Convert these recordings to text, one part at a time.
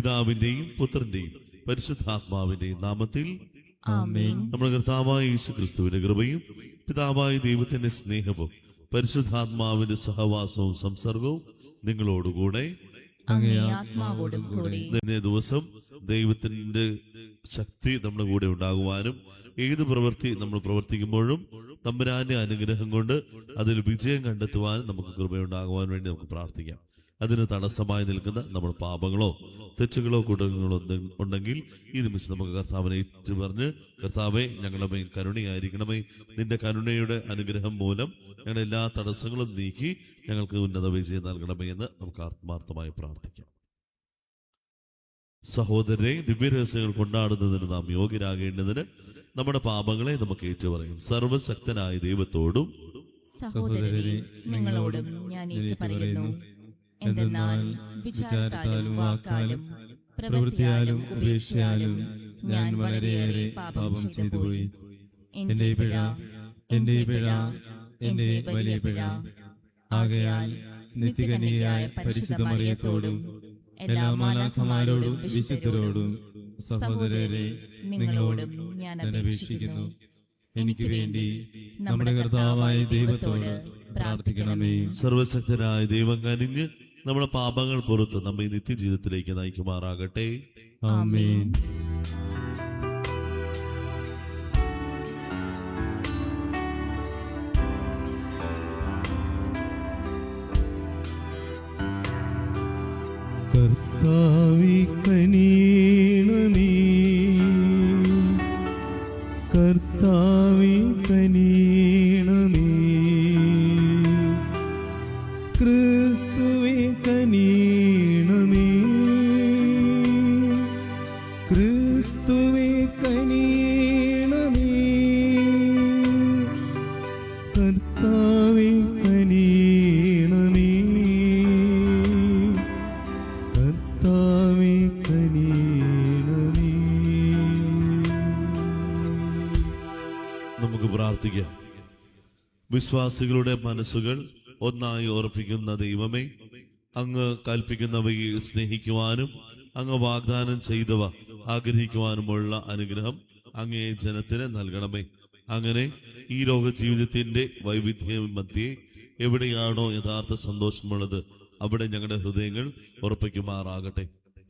പിതാവിന്റെയും പുത്രന്റെയും പരിശുദ്ധാത്മാവിന്റെയും നാമത്തിൽ ആമേൻ. നമ്മുടെ കർത്താവായ യേശുക്രിസ്തുവിന്റെ കൃപയും പിതാവായ ദൈവത്തിന്റെ സ്നേഹവും പരിശുദ്ധാത്മാവിന്റെ സഹവാസവും സംസർഗവും നിങ്ങളോടുകൂടെ അങ്ങേ ആത്മാവോടും കൂടെ. ഇന്നേ ദിവസം ദൈവത്തിന്റെ ശക്തി നമ്മുടെ കൂടെ ഉണ്ടാകുവാനും ഏത് പ്രവൃത്തി നമ്മൾ പ്രവർത്തിക്കുമ്പോഴും തമ്പുരാന്റെ അനുഗ്രഹം കൊണ്ട് അതിൽ വിജയം കണ്ടെത്തുവാനും നമുക്ക് കൃപയുണ്ടാകുവാൻ വേണ്ടി നമുക്ക് പ്രാർത്ഥിക്കാം. അതിന് തടസ്സമായി നിൽക്കുന്ന നമ്മുടെ പാപങ്ങളോ തെറ്റുകളോ കുറ്റങ്ങളോ ഉണ്ടെങ്കിൽ ഈ നിമിഷം നമുക്ക് കർത്താവിനെ ഏറ്റു പറഞ്ഞ്, കർത്താവെ ഞങ്ങളുടെ മേൽ കരുണയായിരിക്കണമേ, നിന്റെ കരുണയുടെ അനുഗ്രഹം മൂലം ഞങ്ങളുടെ എല്ലാ തടസ്സങ്ങളും നീക്കി ഞങ്ങൾക്ക് ഉന്നത വിജയം നൽകണമേ എന്ന് നമുക്ക് ആത്മാർത്ഥമായി പ്രാർത്ഥിക്കാം. സഹോദരരെ, ദിവ്യരഹസ്യങ്ങൾ കൊണ്ടാടുന്നതിന് നാം യോഗ്യരാകേണ്ടതിന് നമ്മുടെ പാപങ്ങളെ നമുക്ക് ഏറ്റുപറയും. സർവശക്തനായ ദൈവത്തോടും സഹോദരരെ നിങ്ങളോടും ഞാൻ ഏറ്റുപറയുന്നു. എന്തെന്നാൽ വിചാരത്താലും വാക്കാലും പ്രവൃത്തിയാലും ഉപേക്ഷയാലും ഞാൻ വളരെയേറെ പാപം ചെയ്തുപോയി. എന്റെ പിഴ, എന്റെ പിഴ, എന്റെ വലിയ പിഴ. ആകയാൽ നിത്യകന്യകയായ പരിശുദ്ധ മറിയത്തോടും എല്ലാ മാലാഖമാരോടും വിശുദ്ധരോടും സഹോദരരെ നിങ്ങളോടും ഞാൻ അപേക്ഷിക്കുന്നു. എനിക്ക് വേണ്ടി നമ്മുടെ കർത്താവായ ദൈവത്തോട് പ്രാർത്ഥിക്കണമേ. സർവശക്തനായ ദൈവം കനിഞ്ഞ് നമ്മുടെ പാപങ്ങൾ പുറത്ത് നമ്മെ നിത്യജീവിതത്തിലേക്ക് നയിക്കുമാറാകട്ടെ. ആമേൻ. കർത്താവേ കനിയണമേ, കർത്താവേ കനിയണമേ, ക്രിസ്തുവേ കനിയണമേ, ക്രിസ്തുവേ കനിയണമേ, കർത്താവേ കനിയണമേ, കർത്താവേ കനിയണമേ. നമുക്ക് പ്രാർത്ഥിക്കാം. വിശ്വാസികളുടെ മനസ്സുകൾ ഒന്നായി ഉറപ്പിക്കുന്ന ദൈവമേ, അങ്ങ് കൽപ്പിക്കുന്നവയെ സ്നേഹിക്കുവാനും അങ്ങ് വാഗ്ദാനം ചെയ്തവ ആഗ്രഹിക്കുവാനുമുള്ള അനുഗ്രഹം അങ്ങേ ജനത്തിന് നൽകണമേ. അങ്ങനെ ഈ ലോക ജീവിതത്തിന്റെ വൈവിധ്യം മധ്യേ എവിടെയാണോ യഥാർത്ഥ സന്തോഷമുള്ളത് അവിടെ ഞങ്ങളുടെ ഹൃദയങ്ങൾ ഉറപ്പിക്കുമാറാകട്ടെ.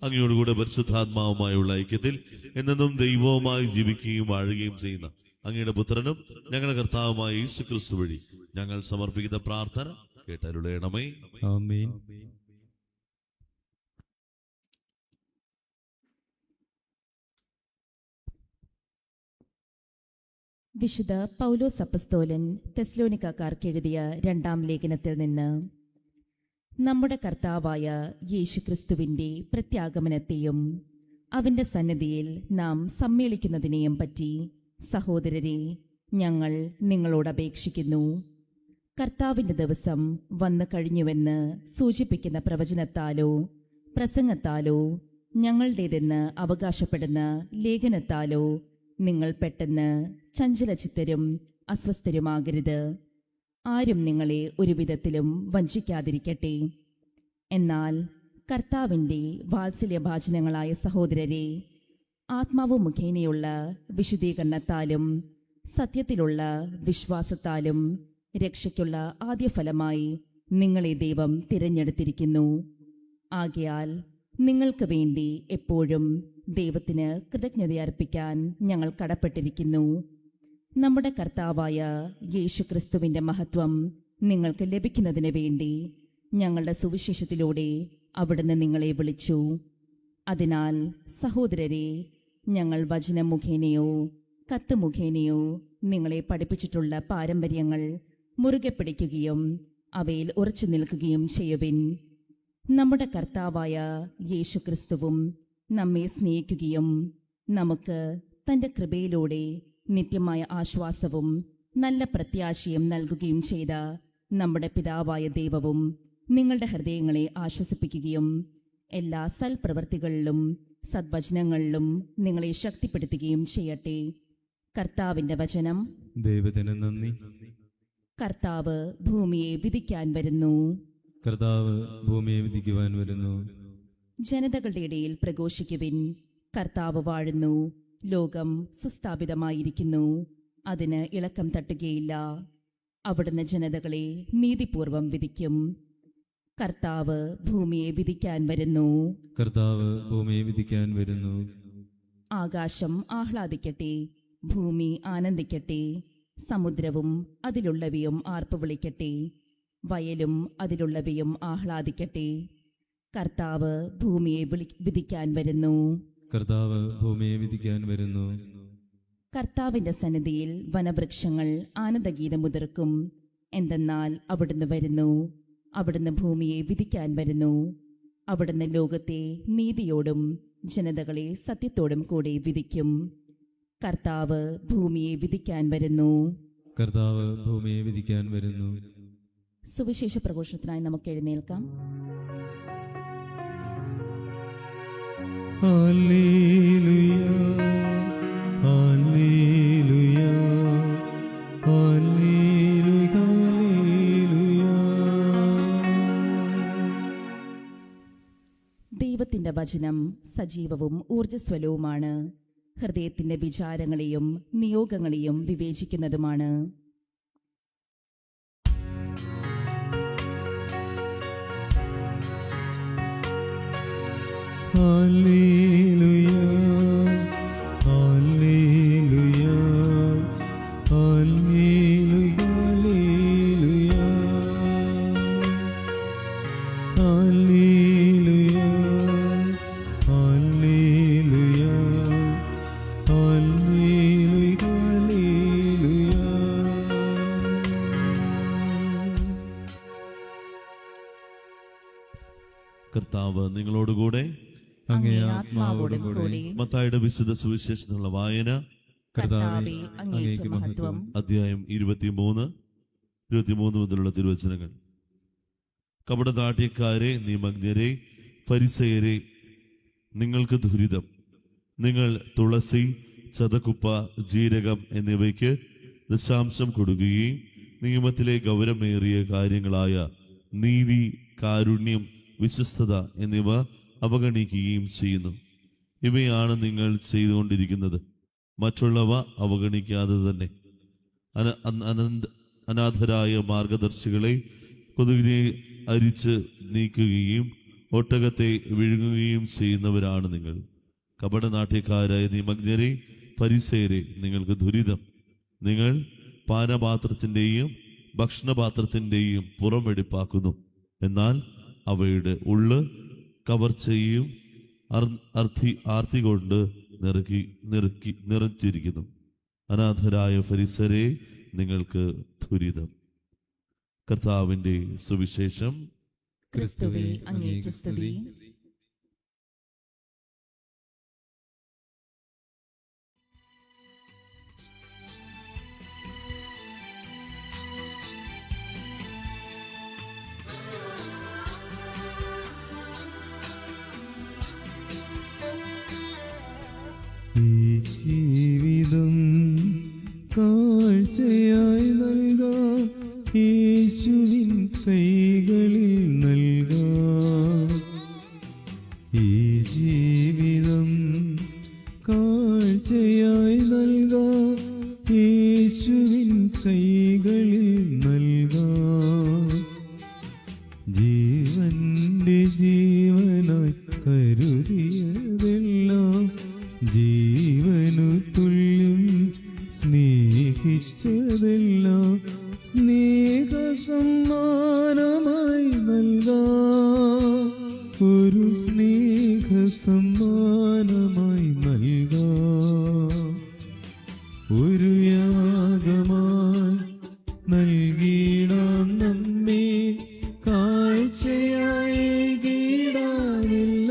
അങ്ങയോടുകൂടെ പരിശുദ്ധാത്മാവുമായുള്ള ഐക്യത്തിൽ എന്നെന്നും ദൈവവുമായി ജീവിക്കുകയും വാഴുകയും ചെയ്യുന്ന അങ്ങയുടെ പുത്രനും ഞങ്ങളുടെ കർത്താവുമായ യേശുക്രിസ്തു വഴി ഞങ്ങൾ സമർപ്പിക്കുന്ന പ്രാർത്ഥന കേട്ടരുളയണമേ. ആമേൻ. വിശുദ്ധ പൗലോസ് അപ്പസ്തോലൻ തെസ്സലോനിക്കക്കാർക്ക് എഴുതിയ 2-ാം ലേഖനത്തിൽ നിന്ന്. നമ്മുടെ കർത്താവായ യേശുക്രിസ്തുവിന്റെ പ്രത്യാഗമനത്തെയും അവന്റെ സന്നിധിയിൽ നാം സമ്മേളിക്കുന്നതിനെയും പറ്റി സഹോദരരെ ഞങ്ങൾ നിങ്ങളോട് അപേക്ഷിക്കുന്നു. കർത്താവിന്റെ ദിവസം വന്നു കഴിഞ്ഞുവെന്ന് സൂചിപ്പിക്കുന്ന പ്രവചനത്താലോ പ്രസംഗത്താലോ ഞങ്ങളുടേതെന്ന് അവകാശപ്പെടുന്ന ലേഖനത്താലോ നിങ്ങൾ പെട്ടെന്ന് ചഞ്ചലചിത്തരും അസ്വസ്ഥരുമാകരുത്. ആരും നിങ്ങളെ ഒരു വിധത്തിലും വഞ്ചിക്കാതിരിക്കട്ടെ. എന്നാൽ കർത്താവിൻ്റെ വാത്സല്യഭാചനങ്ങളായ സഹോദരരെ, ആത്മാവ് മുഖേനയുള്ള വിശുദ്ധീകരണത്താലും സത്യത്തിലുള്ള വിശ്വാസത്താലും രക്ഷയ്ക്കുള്ള ആദ്യഫലമായി നിങ്ങളെ ദൈവം തിരഞ്ഞെടുത്തിരിക്കുന്നു. ആകയാൽ നിങ്ങൾക്ക് വേണ്ടി എപ്പോഴും ദൈവത്തിന് കൃതജ്ഞതയർപ്പിക്കാൻ ഞങ്ങൾ കടപ്പെട്ടിരിക്കുന്നു. നമ്മുടെ കർത്താവായ യേശുക്രിസ്തുവിന്റെ മഹത്വം നിങ്ങൾക്ക് ലഭിക്കുന്നതിന് വേണ്ടി ഞങ്ങളുടെ സുവിശേഷത്തിലൂടെ അവിടുന്ന് നിങ്ങളെ വിളിച്ചു. അതിനാൽ സഹോദരരെ, ഞങ്ങൾ വചനം മുഖേനയോ കത്ത് മുഖേനയോ നിങ്ങളെ പഠിപ്പിച്ചിട്ടുള്ള പാരമ്പര്യങ്ങൾ മുറുകെ പിടിക്കുകയും അവയിൽ ഉറച്ചു നിൽക്കുകയും ചെയ്യുവിൻ. നമ്മുടെ കർത്താവായ യേശുക്രിസ്തുവും നമ്മെ സ്നേഹിക്കുകയും നമുക്ക് തന്റെ കൃപയിലൂടെ നിത്യമായ ആശ്വാസവും നല്ല പ്രത്യാശയും നൽകുകയും ചെയ്ത നമ്മുടെ പിതാവായ ദൈവവും നിങ്ങളുടെ ഹൃദയങ്ങളെ ആശ്വസിപ്പിക്കുകയും എല്ലാ സൽപ്രവൃത്തികളിലും സദ്വചനങ്ങളിലും നിങ്ങളെ ശക്തിപ്പെടുത്തുകയും ചെയ്യട്ടെ. കർത്താവിന്റെ വചനം. ദൈവത്തിന് നന്ദി. കർത്താവ് ഭൂമിയെ വിധിക്കാൻ വരുന്നു. കർത്താവ് ഭൂമിയെ വിധിക്കുവാൻ വരുന്നു. ജനതകളുടെ ഇടയിൽ പ്രഘോഷിക്കുവിൻ. കർത്താവ് വാഴുന്നു, ലോകം സുസ്ഥാപിതമായിരിക്കുന്നു, അതിന് ഇളക്കം തട്ടുകയില്ല. അവിടുന്ന് ജനതകളെ നീതിപൂർവം വിധിക്കും. കർത്താവ് ഭൂമിയെ വിധിക്കാൻ വരുന്നു. കർത്താവ് ഭൂമിയെ വിധിക്കാൻ വരുന്നു. ആകാശം ആഹ്ലാദിക്കട്ടെ, ഭൂമി ആനന്ദിക്കട്ടെ, സമുദ്രവും അതിലുള്ളവയും ആർപ്പ് വിളിക്കട്ടെ, വയലും അതിലുള്ളവയും ആഹ്ലാദിക്കട്ടെ. കർത്താവ് ഭൂമിയെ വിധിക്കാൻ വരുന്നു. കർത്താവ് ഭൂമിയെ വിധിക്കാൻ വരുന്നു. കർത്താവിന്റെ സന്നിധിയിൽ വനവൃക്ഷങ്ങൾ ആനന്ദഗീതമുതിർക്കും. എന്തെന്നാൽ അവിടുന്ന് വരുന്നു, അവിടുന്ന് ഭൂമിയെ വിധിക്കാൻ വരുന്നു. അവിടുന്ന് ലോകത്തെ നീതിയോടും ജനതകളെ സത്യത്തോടും കൂടെ വിധിക്കും. കർത്താവ് ഭൂമിയെ വിധിക്കാൻ വരുന്നു. കർത്താവ് ഭൂമിയെ വിധിക്കാൻ വരുന്നു. സുവിശേഷ പ്രഘോഷണത്തിനായി നമുക്ക് എഴുന്നേൽക്കാം. ഹല്ലേലൂയ, ഹല്ലേലൂയ, ഹല്ലേലൂയ, ഹല്ലേലൂയ. ദൈവത്തിന്റെ വചനം സജീവവും ഊർജ്ജസ്വലവുമാണ്, ഹൃദയത്തിന്റെ വിചാരങ്ങളെയും നിയോഗങ്ങളെയും വിവേചിക്കുന്നതുമാണ്. ഹല്ലേലൂയ, ഹല്ലേലൂയ, ഹല്ലേലൂയ, ഹല്ലേലൂയ. ഹല്ലേലൂയ, ഹല്ലേലൂയ, ഹല്ലേലൂയ, ഹല്ലേലൂയ. കർത്താവ് നിങ്ങളോടുകൂടെ. അങ്ങേ ആത്മാവോടും കൂടെ. മത്തായിയുടെ വിശുദ്ധ സുവിശേഷത്തിനുള്ള വായന. കർത്താവേ, അങ്ങേക്ക് മഹത്വം. അധ്യായം 23 മുതലുള്ള തിരുവചനങ്ങൾ. കപടനാട്യക്കാരെ, നിമഗ്നരെ, ഫരിസയരെ, നിങ്ങൾക്ക് ദുരിതം. നിങ്ങൾ തുളസി, ചതക്കുപ്പ, ജീരകം എന്നിവയ്ക്ക് ദശാംശം കൊടുക്കുകയും നിയമത്തിലെ ഗൗരവമേറിയ കാര്യങ്ങളായ നീതി, കാരുണ്യം, വിശ്വസ്തത എന്നിവ അവഗണിക്കുകയും ചെയ്യുന്നു. ഇവയാണ് നിങ്ങൾ ചെയ്തുകൊണ്ടിരിക്കുന്നത്. മറ്റുള്ളവ അവഗണിക്കാതെ തന്നെ അനാഥരായ മാർഗദർശികളെ, കൊതുകിനെ അരിച്ച് നീക്കുകയും ഒട്ടകത്തെ വിഴുങ്ങുകയും ചെയ്യുന്നവരാണ് നിങ്ങൾ. കപടനാട്യക്കാരായ നിമഗ്നരെ, ഫരിസയരെ, നിങ്ങൾക്ക് ദുരിതം. നിങ്ങൾ പാനപാത്രത്തിൻ്റെയും ഭക്ഷണപാത്രത്തിൻ്റെയും പുറം വെടിപ്പാക്കുന്നു, എന്നാൽ അവയുടെ ഉള്ള് കവർച്ചയും ആർത്തി കൊണ്ട് നിറച്ചിരിക്കുന്നു. അനാഥരായ ഫരിസരെ, നിങ്ങൾക്ക് ദുരിതം. കർത്താവിന്റെ സുവിശേഷം. ക്രിസ്തുവേ, അങ്ങേക്ക് സ്തുതി. ഈ ജീവിതം കാഴ്ചയായി നൽകാം, യേശുവിൻ കൈകളിൽ നൽകാം. ഈ ജീവിതം കാഴ്ചയായി നൽകാം, യേശുവിൻ കൈകളിൽ നൽകാം. ജീവന്റെ ജീവനായി കരുതിയതെല്ലാം, ജീവനു തുല്യം സ്നേഹിച്ചതെല്ലാം സ്നേഹസമ്മാനമായി നൽകാം. ഒരു സ്നേഹസമ്മാനമായി നൽകാം. ഒരു യാഗമായി നൽകിടാം നമ്മെ, കാഴ്ചയായി കീടാനില്ല.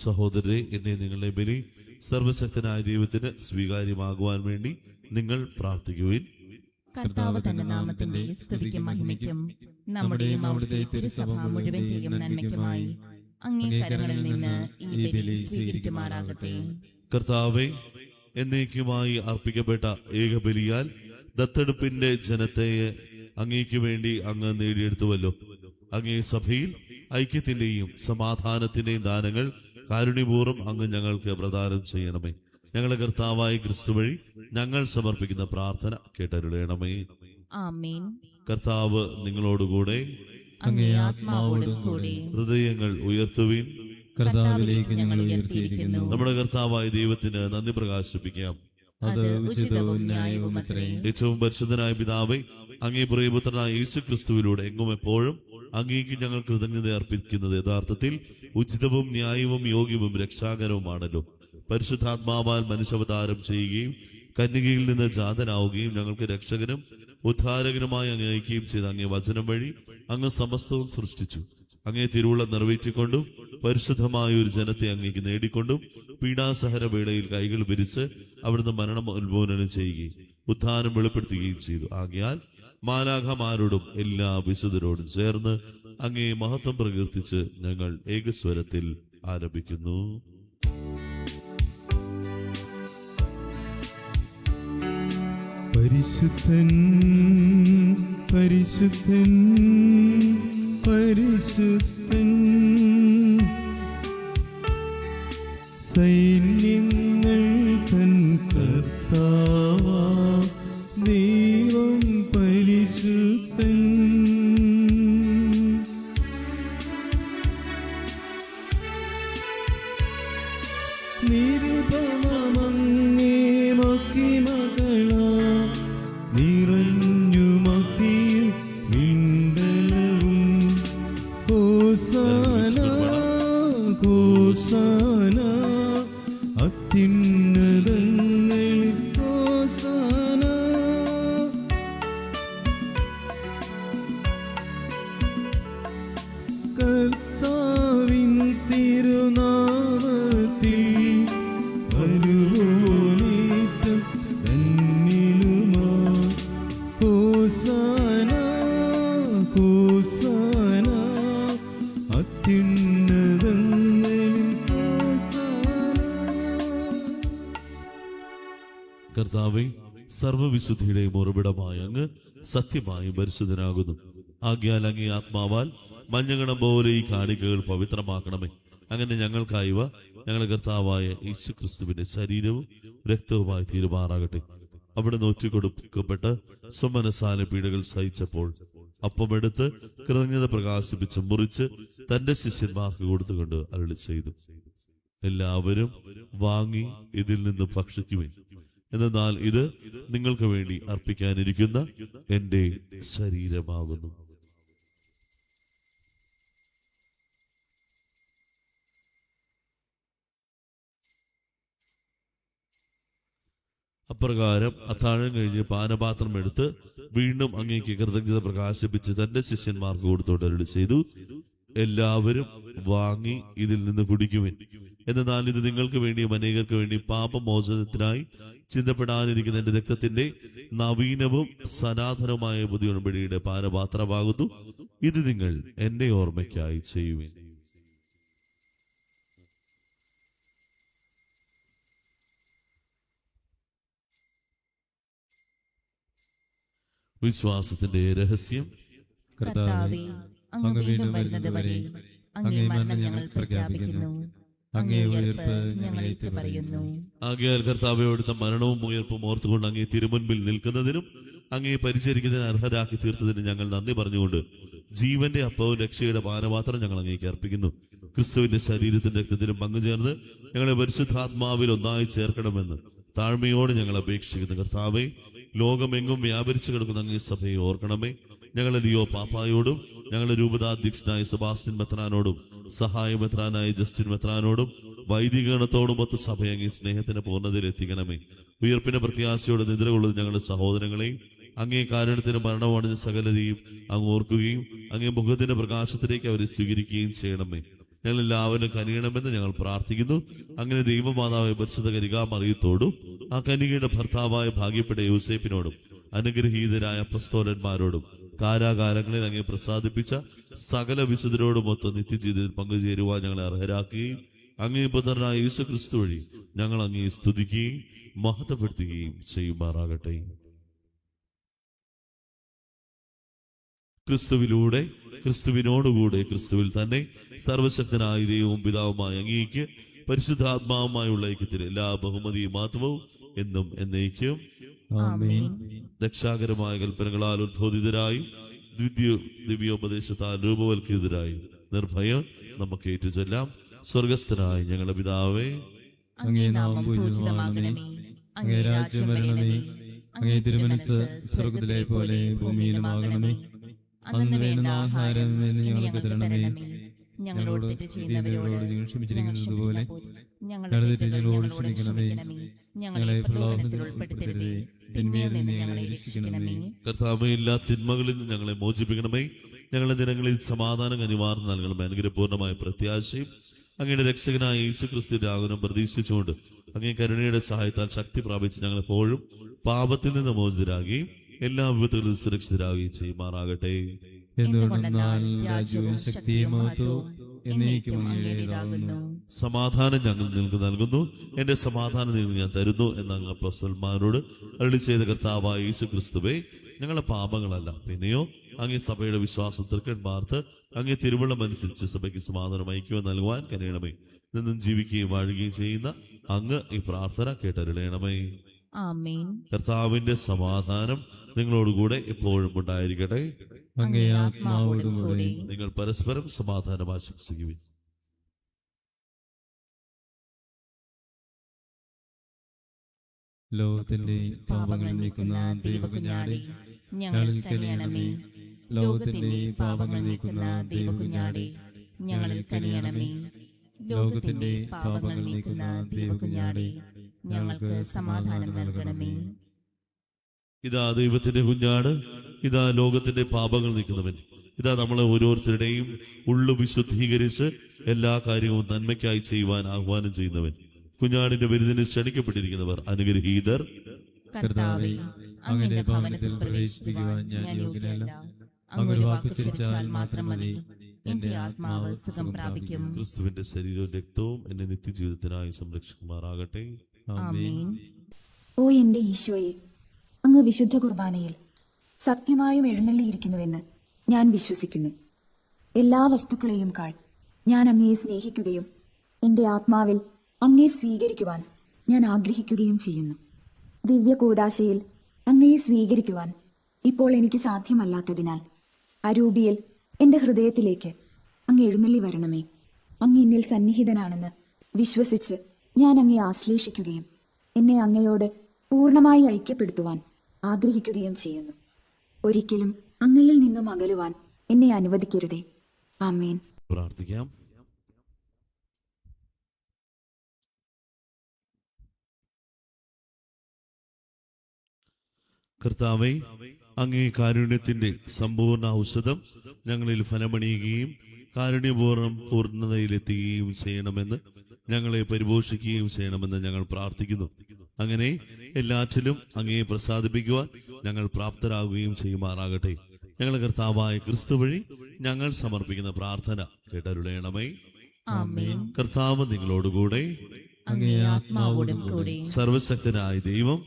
സഹോദരരെ, എന്നെ നിങ്ങളുടെ ബലി സർവശക്തനായ ദൈവത്തിന് സ്വീകാര്യമാകുവാൻ വേണ്ടി നിങ്ങൾ പ്രാർത്ഥിക്കുവിൻ. കർത്താവ് തന്റെ നാമത്തിന്റെ സ്തുതിക്കും മഹിമയ്ക്കും നമ്മുടെയും അവിടുത്തെ തിരുസഭ മുഴുവന്റെയും നന്മയ്ക്കുമായി അങ്ങേ കരങ്ങളിൽ നിന്ന് ഈ ബലി സ്വീകരിക്കുമാറാകട്ടെ. കർത്താവെ, എന്നേക്കുമായി അർപ്പിക്കപ്പെട്ട ഏകബലിയാൽ ദത്തെടുപ്പിന്റെ ജനത്തെ അങ്ങേക്ക് വേണ്ടി അങ്ങ് നേടിയെടുത്തുവല്ലോ. അങ്ങേ സഭയിൽ ഐക്യത്തിന്റെയും സമാധാനത്തിന്റെയും ദാനങ്ങൾ കാരുണ്യപൂർവ്വം അങ്ങ് ഞങ്ങൾക്ക് പ്രദാനം ചെയ്യണമേ. ഞങ്ങളുടെ കർത്താവായ ക്രിസ്തു വഴി ഞങ്ങൾ സമർപ്പിക്കുന്ന പ്രാർത്ഥന കേട്ടരുളയണമേ. ആമേൻ. കർത്താവ് നിങ്ങളോടുകൂടെ. അങ്ങേ ആത്മാവോടും കൂടെ. ഹൃദയങ്ങൾ ഉയർത്തുവിൻ. കർത്താവിലേക്ക് ഞങ്ങൾ ഉയർത്തിയിരിക്കുന്നു. നമ്മുടെ കർത്താവായ ദൈവത്തിന് നന്ദി പ്രകാശിപ്പിക്കാം. അത് ഉചിതവും ന്യായവുമത്രേ. ഏറ്റവും പരിശുദ്ധനായ പിതാവേ, അങ്ങേ പ്രിയപുത്രനായ യേശു ക്രിസ്തുവിലൂടെ എങ്ങും എപ്പോഴും അങ്ങേക്ക് ഞങ്ങൾ കൃതജ്ഞത അർപ്പിക്കുന്നത് യഥാർത്ഥത്തിൽ ഉചിതവും ന്യായവും യോഗ്യവും രക്ഷാകരവുമാണല്ലോ. പരിശുദ്ധാത്മാവാൽ മനുഷ്യാവതാരം ചെയ്യുകയും കന്യകയിൽ നിന്ന് ജാതനാവുകയും ഞങ്ങൾക്ക് രക്ഷകനും ഉദ്ധാരകനുമായി അങ്ങ് അയക്കുകയും ചെയ്ത അങ്ങേ വചനം വഴി അങ്ങ് സമസ്തവും സൃഷ്ടിച്ചു. അങ്ങേ തിരുവുള്ള നിറവേറ്റിക്കൊണ്ടും പരിശുദ്ധമായ ഒരു ജനത്തെ അങ്ങേക്ക് നേടിക്കൊണ്ടും പീഡാസഹന വേളയിൽ കൈകൾ വിരിച്ച് അവിടുന്ന് മരണം ഉത്ബോധനം ചെയ്യുകയും ഉത്ഥാനം വെളിപ്പെടുത്തുകയും ചെയ്തു. ആകയാൽ മാലാഖമാരോടും എല്ലാ വിശുദ്ധരോടും ചേർന്ന് അങ്ങേ മഹത്വം പ്രകീർത്തിച്ച് ഞങ്ങൾ ഏകസ്വരത്തിൽ ആരംഭിക്കുന്നു. പരിശുദ്ധൻ പരിശുദ്ധൻ പരിശുദ്ധൻ, സൈന്യങ്ങൾ തൻ കർത്താവാ ദൈവം പരിശുദ്ധൻ. നിരുപമങ്ങേ മഹിമകളാ നിറഞ്ഞു മഹിയിൽ മിണ്ടലവും. ഹോസാന ഹോസാന അത്യുന്നതങ്ങളിൽ ഹോസാന. കർത്താവിൻ തിരുനാമത്തിൽ വരുവോനേറ്റം ധന്യനുമാ. ഹോസാന ഹോസാന അത്യുന്നതങ്ങളിൽ ഹോസാന. കർത്താവേ, സർവവിശുദ്ധിയുടെയും ഉറവിടമായ അങ്ങ് സത്യമായും പരിശുദ്ധനാകുന്നു. ആകയാൽ അങ്ങേ ആത്മാവാൽ മഞ്ഞകണം പോലെ ഈ കാണിക്കകൾ പവിത്രമാക്കണമേ. അങ്ങനെ ഞങ്ങൾക്കായവ ഞങ്ങളുടെ കർത്താവായ യേശു ക്രിസ്തുവിന്റെ ശരീരവും രക്തവുമായി തീരുമാറാകട്ടെ. അവിടെ ഒറ്റുകൊടുക്കപ്പെട്ട് സ്വമനസാല പീഡകൾ സഹിച്ചപ്പോൾ അപ്പമെടുത്ത് കൃതജ്ഞത പ്രകാശിപ്പിച്ച് മുറിച്ച് തന്റെ ശിഷ്യന്മാർക്ക് കൊടുത്തുകൊണ്ട് അരുളി ചെയ്തു, എല്ലാവരും വാങ്ങി ഇതിൽ നിന്ന് ഭക്ഷിക്കുവിൻ. എന്നാൽ ഇത് നിങ്ങൾക്ക് വേണ്ടി അർപ്പിക്കാനിരിക്കുന്ന എന്റെ ശരീരമാകുന്നു. അപ്രകാരം അത്താഴം കഴിഞ്ഞ് പാനപാത്രം എടുത്ത് വീണ്ടും അങ്ങേക്ക് കൃതജ്ഞത പ്രകാശിപ്പിച്ച് തന്റെ ശിഷ്യന്മാർക്ക് കൊടുത്തോട്ട് അരുളി ചെയ്തു, എല്ലാവരും വാങ്ങി ഇതിൽ നിന്ന് കുടിക്കുവിൻ. എന്നാൽ ഇത് നിങ്ങൾക്ക് വേണ്ടിയും അനേകർക്ക് വേണ്ടി പാപമോചനത്തിനായി ചിന്തപ്പെടാനിരിക്കുന്ന എന്റെ രക്തത്തിന്റെ നവീനവും സനാതനവുമായ പുതിയ ഉടമ്പടിയുടെ പാനപാത്രമാകുന്നു. ഇത് നിങ്ങൾ എന്റെ ഓർമ്മയ്ക്കായി ചെയ്യുവിൻ. വിശ്വാസത്തിന്റെ രഹസ്യം. കർത്താവേ, അങ്ങ് വീണ്ടും വരുന്നത് വരെ അങ്ങേ മരണം ഞങ്ങൾ പ്രഖ്യാപിക്കുന്നു. അങ്ങേ ഉയർപ്പ് ഞങ്ങൾ ഏറ്റുപറയുന്നു. ആകയാൽ കർത്താവേ, അവിടുത്തെ മരണവും ഉയർപ്പും ഓർത്തുകൊണ്ട് അങ്ങേ തിരുമുൻപിൽ നിൽക്കുന്നതിനും അങ്ങേ പരിചരിക്കുന്നതിന് അർഹരാക്കി തീർത്തതിന് ഞങ്ങൾ നന്ദി പറഞ്ഞുകൊണ്ട് ജീവന്റെ അപ്പവും രക്ഷയുടെ പാനപാത്രം ഞങ്ങൾ അങ്ങേക്ക് അർപ്പിക്കുന്നു. ക്രിസ്തുവിന്റെ ശരീരത്തിന്റെ രക്തത്തിലും പങ്കുചേർന്ന് ഞങ്ങളെ പരിശുദ്ധാത്മാവിൽ ഒന്നായി ചേർക്കണമെന്ന് താഴ്മയോട് ഞങ്ങൾ അപേക്ഷിക്കുന്നു. കർത്താവേ, ലോകമെങ്ങും വ്യാപരിച്ചു കിടക്കുന്ന അങ്ങേ സഭയെ ഓർക്കണമേ. ഞങ്ങളുടെ ലിയോ പാപ്പായോടും ഞങ്ങളുടെ രൂപതാധ്യക്ഷനായ സെബാസ്റ്റ്യൻ മെത്രാനോടും സഹായ മെത്രാനായ ജസ്റ്റിൻ മെത്രാനോടും വൈദികഗണത്തോടും ഒത്ത് സഭയെ അങ്ങേ സ്നേഹത്തിന്റെ പൂർണ്ണതയിൽ എത്തിക്കണമേ. ഉയർപ്പിന്റെ പ്രത്യാശയോടെ നിദ്ര കൊള്ളുന്ന ഞങ്ങളുടെ സഹോദരങ്ങളെയും അങ്ങേ കാരണത്തിന് മരണമടഞ്ഞ സകലരെയും അങ്ങ് ഓർക്കുകയും അങ്ങേ മുഖത്തിന്റെ പ്രകാശത്തിലേക്ക് അവരെ സ്വീകരിക്കുകയും ചെയ്യണമേ. ഞങ്ങൾ എല്ലാവരും കനിയണമെന്ന് ഞങ്ങൾ പ്രാർത്ഥിക്കുന്നു. അങ്ങനെ ദൈവമാതാവായ പരിശുദ്ധ കന്യകാമറിയത്തോടും ആ കന്യകയുടെ ഭർത്താവായ ഭാഗ്യപ്പെട്ട യോസേപ്പിനോടും അനുഗ്രഹീതരായ അപ്പസ്തോലന്മാരോടും കാരാകാലങ്ങളിൽ അങ്ങേ പ്രസാദിപ്പിച്ച സകല വിശുദ്ധരോടുമൊത്ത് നിത്യജീവിതത്തിൽ പങ്കുചേരുവാൻ ഞങ്ങളെ അർഹരാക്കുകയും അങ്ങേ പുത്രനായ യേശു ക്രിസ്തു വഴി ഞങ്ങൾ അങ്ങേ സ്തുതിക്കുകയും മഹത്വപ്പെടുത്തുകയും ചെയ്യുമാറാകട്ടെ. ക്രിസ്തുവിലൂടെ, ക്രിസ്തുവിനോടുകൂടെ, ക്രിസ്തുവിൽ തന്നെ സർവശക്തനായ ദൈവവും പിതാവുമായ അങ്ങേക്ക് പരിശുദ്ധാത്മാവുമായുള്ള ഐക്യത്തിന് എല്ലാ ബഹുമതിയും മഹത്വവും എന്നും എന്നേക്കും. ആമേൻ. രക്ഷാകരമായ കൽപ്പനകളാൽ ഉദ്ബോധിതരായും ദിവ്യോപദേശത്താൽ രൂപവൽക്കൃതരായും നിർഭയം നമുക്ക് ഏറ്റുചൊല്ലാം. സ്വർഗസ്ഥനായ ഞങ്ങളുടെ പിതാവേ, അങ്ങേ നാമം പൂജിതമാകണമേ. അങ്ങേ രാജ്യം വരണമേ. അങ്ങേ തിരുമനസ്സ് സ്വർഗ്ഗത്തിലെ പോലെ ഭൂമിയിലുമാകണമേ. അന്നു വേണ്ടുന്ന ആഹാരം ഇന്ന് ഞങ്ങൾക്ക് തരണമേ. ഞങ്ങളോട് തെറ്റ് ചെയ്യുന്നവരോട് ഞങ്ങൾ ക്ഷമിച്ചിരിക്കുന്നത് പോലെ ഞങ്ങളുടെ തെറ്റുകൾ ഞങ്ങളോട് ക്ഷമിക്കണമേ. ഞങ്ങളെ പ്രലോഭനത്തിൽ ഉൾപ്പെടുത്തരുതേ, തിന്മയിൽ നിന്ന് ഞങ്ങളെ രക്ഷിക്കണമേ. കർത്താവേ, എല്ലാ തിന്മകളിൽ നിന്ന് ഞങ്ങളെ മോചിപ്പിക്കണമേ. ഞങ്ങളുടെ ദിനങ്ങളിൽ സമാധാനം കനിവാർന്ന് നൽകണമേ. അനുഗ്രഹപൂർണ്ണമായ പ്രത്യാശയും അങ്ങയുടെ രക്ഷകനായ യേശുക്രിസ്തുവിന്റെ ആഗമനം പ്രതീക്ഷിച്ചുകൊണ്ട് അങ്ങേ കരുണയുടെ സഹായത്താൽ ശക്തി പ്രാപിച്ച് ഞങ്ങളെപ്പോഴും പാപത്തിൽ നിന്ന് മോചിതരാകുകയും എല്ലാ വിപത്തുകളിൽ സുരക്ഷിതരാകുകയും ചെയ്യുമാറാകട്ടെ. എന്തുകൊണ്ടെന്നാൽ രാജ്യവും ശക്തിയും മഹത്വവും എന്നേക്കും അങ്ങയുടേതാകുന്നു. സമാധാനം ഞങ്ങൾ നിങ്ങൾക്ക് നൽകുന്നു, എന്റെ സമാധാനം നിങ്ങൾക്ക് ഞാൻ തരുന്നു എന്ന് അങ്ങ് അപ്പോസ്തലന്മാരോട് അരുളി ചെയ്ത കർത്താവായ യേശുക്രിസ്തുവേ, ഞങ്ങളുടെ പാപങ്ങളല്ല, പിന്നെയോ അങ്ങേ സഭയുടെ വിശ്വാസത്തിൽക്കന്മാർത്ത് അങ്ങേ തിരുവള്ളം അനുസരിച്ച് സഭയ്ക്ക് സമാധാനം ഐക്യം നൽകുവാൻ കനിയണമേ. നിന്നും ജീവിക്കുകയും വാഴുകയും ചെയ്യുന്ന അങ്ങ് ഈ പ്രാർത്ഥന കേട്ടരുളയണമേ. ആമേൻ. കർത്താവിന്റെ സമാധാനം നിങ്ങളോടുകൂടെ എപ്പോഴും ഉണ്ടായിരിക്കട്ടെ. അങ്ങേ ആത്മാവോടും കൂടെ. നിങ്ങൾ പരസ്പരം സമാധാനം ആശംസിക്കുവിൻ. ലോകത്തിന്റെ പാപങ്ങൾ നീക്കുന്ന ദൈവകുഞ്ഞാടേ, ഞങ്ങളിൽ കനിയണമേ. ലോകത്തിന്റെ പാപങ്ങൾ നീക്കുന്ന ദൈവകുഞ്ഞാടേ, ഞങ്ങളിൽ കനിയണമേ. ലോകത്തിന്റെ പാപങ്ങൾ നീക്കുന്ന ദൈവകുഞ്ഞാടേ, ഞങ്ങൾക്ക് സമാധാനം നൽകണമേ. ഇതാ ദൈവത്തിന്റെ കുഞ്ഞാട്, ഇതാ ലോകത്തിന്റെ പാപങ്ങൾ നീക്കുന്നവൻ, ഇതാ നമ്മളെ ഓരോരുത്തരുടെയും ഉള്ളു വിശുദ്ധീകരിച്ച് എല്ലാ കാര്യവും നന്മയ്ക്കായി ചെയ്യുവാൻ ആഹ്വാനം ചെയ്യുന്നവൻ. കുഞ്ഞാടിന്റെ വിരുന്നിന് ക്ഷണിക്കപ്പെട്ടിരിക്കുന്നവർ അനുഗ്രഹീതർ. കർത്താവേ, അങ്ങയുടെ ഭവനത്തിൽ പ്രവേശിപ്പിക്കുവാൻ ഞാൻ യോഗ്യനല്ല. അങ്ങൊരു വാക്ക് ഉച്ചരിച്ചാൽ മാത്രം മതി, എന്റെ ആത്മാവ് സുഖം പ്രാപിക്കും. ക്രിസ്തുവിന്റെ ശരീരവും രക്തവും എന്നെ നിത്യജീവിതത്തിനായി സംരക്ഷിക്കുമാറാകട്ടെ. ആമേൻ. ഓ എന്റെ ഈശോയെ, അങ്ങ് വിശുദ്ധ കുർബാനയിൽ സത്യമായും എഴുന്നള്ളിയിരിക്കുന്നുവെന്ന് ഞാൻ വിശ്വസിക്കുന്നു. എല്ലാ വസ്തുക്കളെയും കാൾ ഞാൻ അങ്ങയെ സ്നേഹിക്കുകയും എൻ്റെ ആത്മാവിൽ അങ്ങയെ സ്വീകരിക്കുവാൻ ഞാൻ ആഗ്രഹിക്കുകയും ചെയ്യുന്നു. ദിവ്യ കൂദാശയിൽ അങ്ങയെ സ്വീകരിക്കുവാൻ ഇപ്പോൾ എനിക്ക് സാധ്യമല്ലാത്തതിനാൽ അരൂപിയിൽ എൻ്റെ ഹൃദയത്തിലേക്ക് അങ്ങ് എഴുന്നള്ളി വരണമേ. അങ്ങ് എന്നിൽ സന്നിഹിതനാണെന്ന് വിശ്വസിച്ച് ഞാൻ അങ്ങയെ ആശ്ലേഷിക്കുകയും എന്നെ അങ്ങയോട് പൂർണ്ണമായി ഐക്യപ്പെടുത്തുവാൻ ആഗ്രഹിക്കുകയും ചെയ്യുന്നു. ഒരിക്കലും അങ്ങയിൽ നിന്നും അകലുവാൻ എന്നെ അനുവദിക്കരുതേ. ആമേൻ. പ്രാർത്ഥിക്കാം. കർത്താവേ, അങ്ങേ കാരുണ്യത്തിന്റെ സമ്പൂർണ്ണ ഔഷധം ഞങ്ങളിൽ ഫലമണിയുകയും കാരുണ്യപൂർണ്ണം പൂർണ്ണതയിലെത്തുകയും ചെയ്യണമെന്ന്, ഞങ്ങളെ പരിപോഷിക്കുകയും ചെയ്യണമെന്ന് ഞങ്ങൾ പ്രാർത്ഥിക്കുന്നു. അങ്ങനെ എല്ലാറ്റിലും അങ്ങയെ പ്രസാദിപ്പിക്കുവാൻ ഞങ്ങൾ പ്രാപ്തരാകുകയും ചെയ്യുമാറാകട്ടെ. ഞങ്ങളുടെ കർത്താവായ ക്രിസ്തു വഴി ഞങ്ങൾ സമർപ്പിക്കുന്ന പ്രാർത്ഥന കേട്ടരുളയണമേ. ആമേൻ. കർത്താവ് നിങ്ങളോടുകൂടെ. അങ്ങേ ആത്മാവോടും കൂടെ. സർവശക്തനായ ദൈവം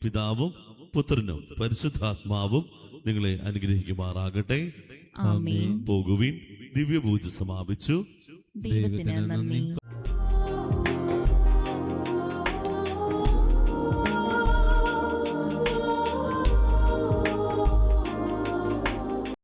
പിതാവും പുത്രനും പരിശുദ്ധാത്മാവും നിങ്ങളെ അനുഗ്രഹിക്കുമാറാകട്ടെ. ആമേൻ. പോകുവിൻ. ദിവ്യപൂജ സമാപിച്ചു. ദൈവത്തിന് നന്ദി.